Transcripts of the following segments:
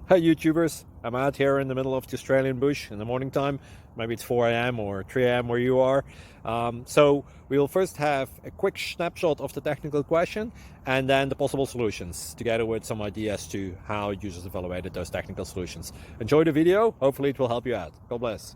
Hi YouTubers, I'm out here in the middle of the Australian bush in the morning time. Maybe it's 4 a.m. or 3 a.m. where you are. So we'll first have a quick snapshot of the technical question and then the possible solutions, together with some ideas to how users evaluated those technical solutions. Enjoy the video, hopefully it will help you out. God bless.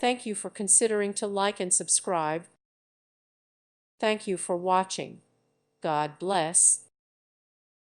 Thank you for considering to like and subscribe. Thank you for watching. God bless.